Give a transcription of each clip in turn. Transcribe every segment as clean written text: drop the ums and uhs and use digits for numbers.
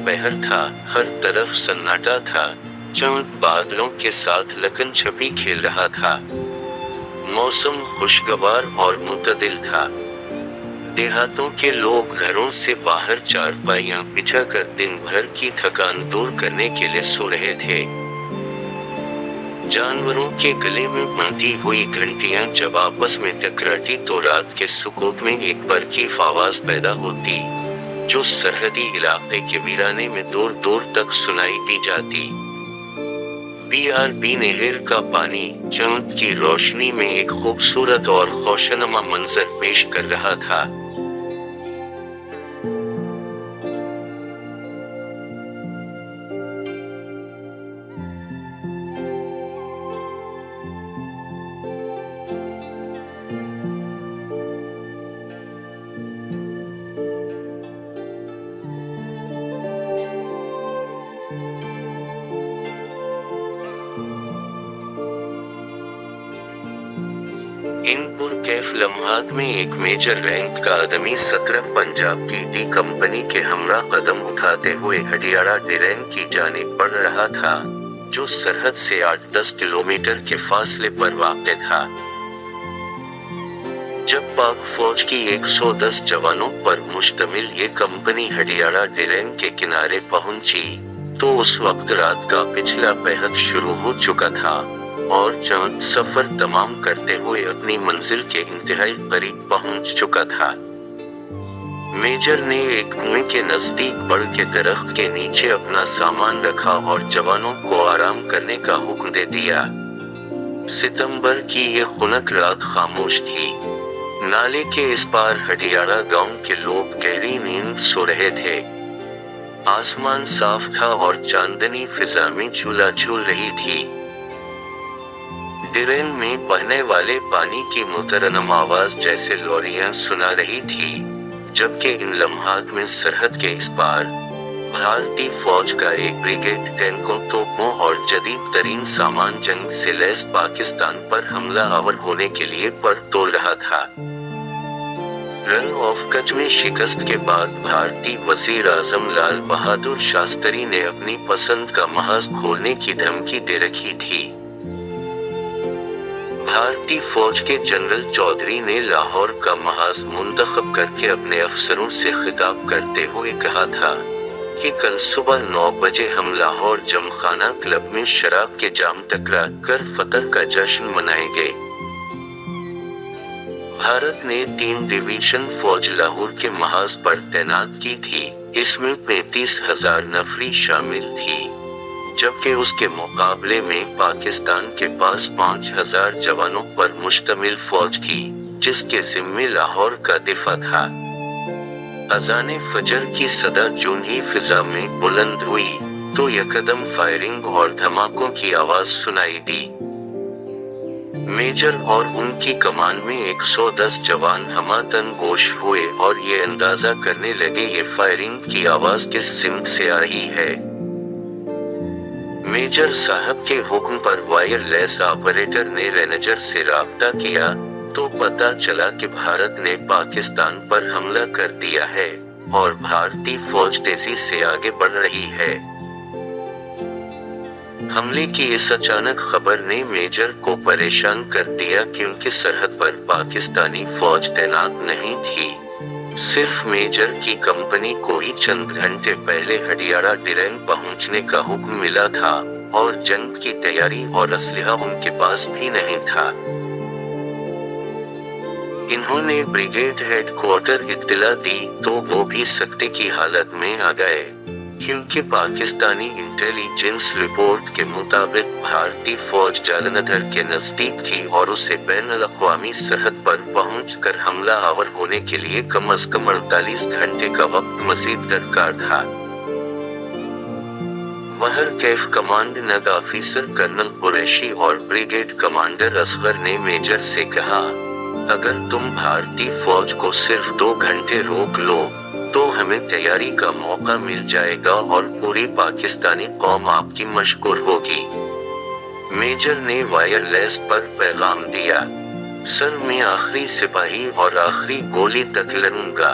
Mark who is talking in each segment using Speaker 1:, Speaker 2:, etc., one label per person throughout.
Speaker 1: पहर था, हर तरफ सन्नाटा था। चांद बादलों के साथ लकन छपी खेल रहा था। मौसम खुशगवार और मुतदिल था। देहातों के लोग घरों से बाहर चारपाइयां बिछाकर दिन भर की थकान दूर करने के लिए सो रहे थे। जानवरों के गले में बंधी हुई घंटियां जब आपस में टकराती तो रात के सुकून में एक बरकीफ आवाज पैदा होती, जो सरहदी इलाके के वीराने में दूर दूर तक सुनाई दी जाती। BRB नहर का पानी चांद की रोशनी में एक खूबसूरत और खुशनुमा मंजर पेश कर रहा था। इन पुरकैफ लम्हात में एक मेजर रैंक का आदमी 17 पंजाब की टी कंपनी के हमरा कदम उठाते हुए हडियाड़ा डिरेन की जानिब बढ़ रहा था, जो सरहद से 8-10 किलोमीटर के फासले पर वाक़ था। जब पाक फौज की 110 जवानों पर मुश्तमिल ये कंपनी हडियाड़ा डिरेन के किनारे पहुंची, तो उस वक्त रात का पिछला पहर शुरू हो चुका था और चांद सफर तमाम करते हुए अपनी मंजिल के इंतहाई करीब पहुंच चुका था। मेजर ने एक कुएं के नजदीक बढ़ के दरख्त के नीचे अपना सामान रखा और जवानों को आराम करने का हुक्म दे दिया। सितंबर की ये खुनक रात खामोश थी। नाले के इस पार हडियाड़ा गांव के लोग गहरी नींद सो रहे थे। आसमान साफ था और चांदनी फिजा में झूला झूल रही थी। डिरेन में बहने वाले पानी की मुतरन्नम आवाज जैसे लोरियां सुना रही थी, जबकि इन लम्हात में सरहद के इस पार भारतीय फौज का एक ब्रिगेड टैंकों, तोपों और जदीद तरीन सामान जंग से लैस पाकिस्तान पर हमला आवर होने के लिए पर तोड़ रहा था। रन ऑफ कच्छ में शिकस्त के बाद भारतीय वजीर आजम लाल बहादुर शास्त्री ने अपनी पसंद का महाज खोलने की धमकी दे रखी थी। भारतीय फौज के जनरल चौधरी ने लाहौर का महाज मुंतखब करके अपने अफसरों से खिताब करते हुए कहा था कि कल सुबह 9 बजे हम लाहौर जमखाना क्लब में शराब के जाम टकरा कर फतह का जश्न मनाएंगे। भारत ने 3 डिवीजन फौज लाहौर के महाज पर तैनात की थी। इसमें 35,000 नफरी शामिल थी, जबकि उसके मुकाबले में पाकिस्तान के पास 5,000 जवानों पर मुश्तमिल फौज थी, जिसके जिम्मे लाहौर का दिफा था। अजाने फजर की सदा जून ही फिजा में बुलंद हुई तो यकदम फायरिंग और धमाकों की आवाज सुनाई दी। मेजर और उनकी कमान में 110 जवान हमातन गोश हुए और ये अंदाजा करने लगे ये फायरिंग की आवाज किस सिमत से आ रही है। मेजर साहब के हुक्म पर वायरलेस ऑपरेटर ने रेंजर से राब्ता किया तो पता चला कि भारत ने पाकिस्तान पर हमला कर दिया है और भारतीय फौज तेजी से आगे बढ़ रही है। हमले की इस अचानक खबर ने मेजर को परेशान कर दिया, क्योंकि सरहद पर पाकिस्तानी फौज तैनात नहीं थी। सिर्फ मेजर की कंपनी को ही चंद घंटे पहले हडियाड़ा डिरेन पहुंचने का हुक्म मिला था और जंग की तैयारी और असलहा उनके पास भी नहीं था। इन्होंने ब्रिगेड हेडक्वार्टर इत्तला दी तो वो भी सख्ते की हालत में आ गए, क्योंकि पाकिस्तानी इंटेलिजेंस रिपोर्ट के मुताबिक भारतीय फौज जालंधर के नजदीक थी और उसे बैनुल-अक़वामी सरहद पर पहुंचकर हमला आवर होने के लिए कम से कम 48 घंटे का वक्त मजीद दरकार था। वहर कैफ कमांडेंट ऑफिसर कर्नल कुरैशी और ब्रिगेड कमांडर असगर ने मेजर से कहा, अगर तुम भारतीय फौज को सिर्फ 2 घंटे रोक लो तो हमें तैयारी का मौका मिल जाएगा और पूरी पाकिस्तानी कौम आपकी मशकूर होगी। मेजर ने वायरलेस पर पैगाम दिया, सर मैं आखिरी सिपाही और आखिरी गोली तक लड़ूंगा।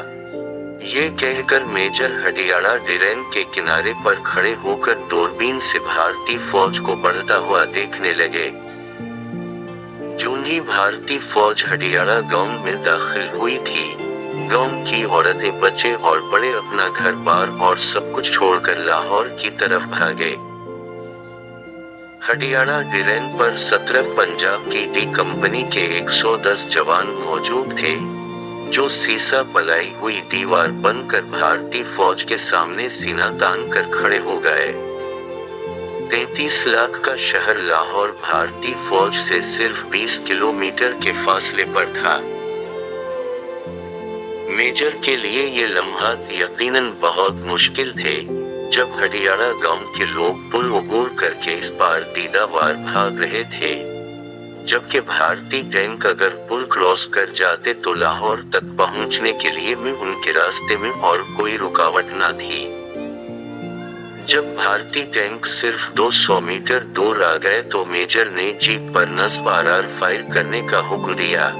Speaker 1: ये कहकर मेजर हडियाड़ा ड्रेन के किनारे पर खड़े होकर दूरबीन से भारतीय फौज को बढ़ता हुआ देखने लगे। जून ही भारतीय फौज हडियाड़ा गांव में दाखिल हुई थी। गांव की औरतें, बच्चे और बड़े अपना घर बार और सब कुछ छोड़कर लाहौर की तरफ भागे। हडियाड़ा ड्रेन पर 17 पंजाब की डी कंपनी के 110 जवान मौजूद थे, जो सीसा पलाई हुई दीवार बनकर भारतीय फौज के सामने सीना तान कर खड़े हो गए। 33 लाख का शहर लाहौर भारतीय फौज से सिर्फ 20 किलोमीटर के फासले पर था। मेजर के लिए ये लम्हात यकीनन बहुत मुश्किल थे, जब हडियाड़ा गांव के लोग पुल अबूर करके इस पार दीदावार भाग रहे थे, जबकि भारतीय टैंक अगर पुल क्रॉस कर जाते तो लाहौर तक पहुंचने के लिए में उनके रास्ते में और कोई रुकावट न थी। जब भारतीय टैंक सिर्फ 200 मीटर दूर आ गए तो मेजर ने जीप पर नसवार फायर करने का हुक्म दिया।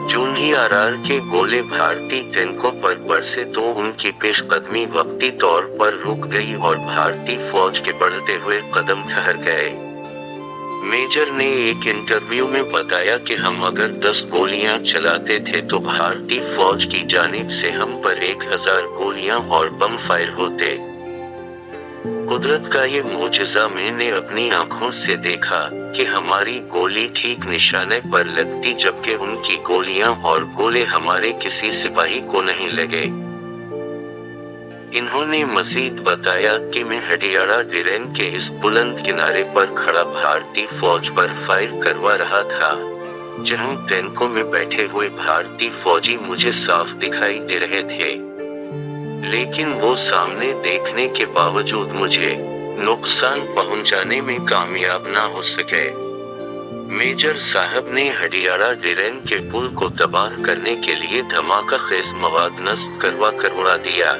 Speaker 1: जून ही आरआर के गोले भारतीय टैंकों पर बरसे तो उनकी पेशकदमी वक्ती तौर पर रुक गई और भारतीय फौज के बढ़ते हुए कदम ठहर गए। मेजर ने एक इंटरव्यू में बताया कि हम अगर 10 गोलियां चलाते थे तो भारतीय फौज की जानिब से हम पर 1000 गोलियां और बम फायर होते। कुदरत का ये मोजज़ा मैंने अपनी आंखों से देखा कि हमारी गोली ठीक निशाने पर लगती, जबकि उनकी गोलियां और गोले हमारे किसी सिपाही को नहीं लगे। इन्होंने मजीद बताया कि मैं हडियाड़ा ड्रेन के इस बुलंद किनारे पर खड़ा भारतीय फौज पर फायर करवा रहा था, जहां टैंकों में बैठे हुए भारतीय फौजी मुझे साफ दिखाई दे रहे थे, लेकिन वो सामने देखने के बावजूद मुझे नुकसान पहुंचाने में कामयाब ना हो सके। मेजर साहब ने हडियाड़ा ड्रेन के पुल को तबाह करने के लिए धमाका खेज मवाद नस्ब करवा कर उड़ा दिया।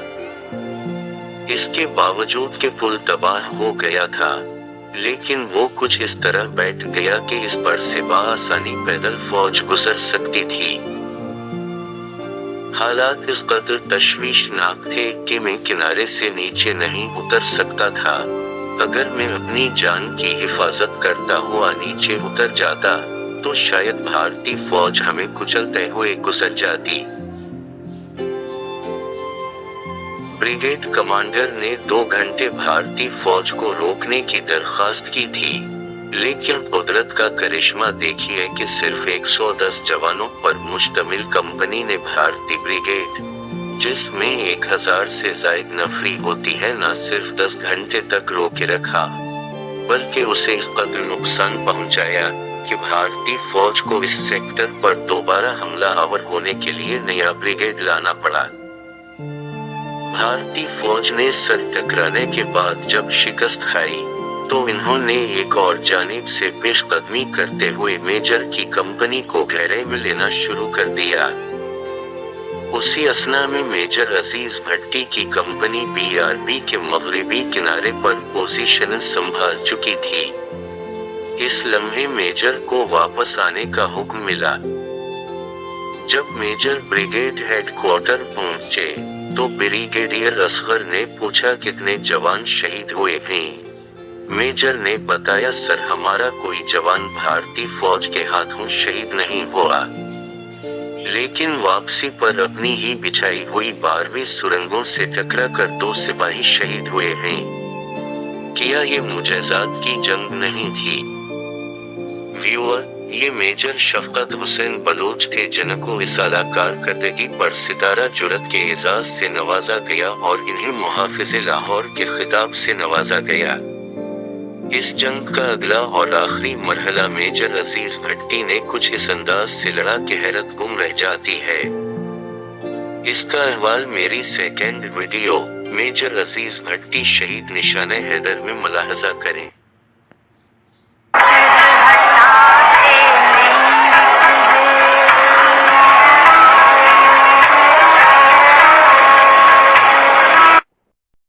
Speaker 1: इसके बावजूद कि पुल तबाह हो गया था, लेकिन वो कुछ इस तरह बैठ गया कि इस पर से बआसानी पैदल फौज गुजर सकती थी। हालात इस कदर तशवीशनाक थे कि मैं किनारे से नीचे नहीं उतर सकता था। अगर मैं अपनी जान की हिफाजत करता हुआ नीचे उतर जाता तो शायद भारतीय फौज हमें कुचलते हुए गुजर जाती। ब्रिगेड कमांडर ने 2 घंटे भारतीय फौज को रोकने की दरखास्त की थी, लेकिन कुदरत का करिश्मा देखिए कि सिर्फ 110 जवानों पर मुश्तमिल कंपनी ने भारतीय ब्रिगेड, जिसमें 1000 से जायद नफरी होती है, न सिर्फ 10 घंटे तक रोके रखा, बल्कि उसे इस कदर नुकसान पहुंचाया कि भारतीय फौज को इस सेक्टर पर दोबारा हमला आवर होने के लिए नया ब्रिगेड लाना पड़ा। भारतीय फौज ने सर टकराने के बाद जब शिकस्त खाई तो इन्होंने एक और जानिब से पेशकदमी करते हुए मेजर की कंपनी को घेरे में लेना शुरू कर दिया। उसी असना में मेजर अजीज भट्टी की कंपनी BRB के मगरिबी किनारे पर पोजीशन संभाल चुकी थी। इस लम्हे मेजर को वापस आने का हुक्म मिला। जब मेजर ब्रिगेड हेडक्वार्टर पहुंचे तो ब्रिगेडियर असगर ने पूछा कितने जवान शहीद हुए हैं। मेजर ने बताया, सर हमारा कोई जवान भारतीय फौज के हाथों शहीद नहीं हुआ, लेकिन वापसी पर अपनी ही बिछाई हुई 12वीं सुरंगों से टकरा कर 2 सिपाही शहीद हुए हैं। क्या ये मुजज़ात की जंग नहीं थी? व्यूअर, ये मेजर शफकत हुसैन बलोच थे, जिनको इस अलाकार करदगी पर सितारा जुरत के एजाज से नवाजा गया और इन्हें मुहाफिज़े लाहौर के खिताब से नवाजा गया। इस जंग का अगला और आखिरी मरहला मेजर अजीज भट्टी ने कुछ इस अंदाज से लड़ा कि हैरत गुम रह जाती है। इसका अहवाल मेरी सेकेंड वीडियो मेजर अजीज भट्टी शहीद निशाने हैदर में मुलाहजा करें।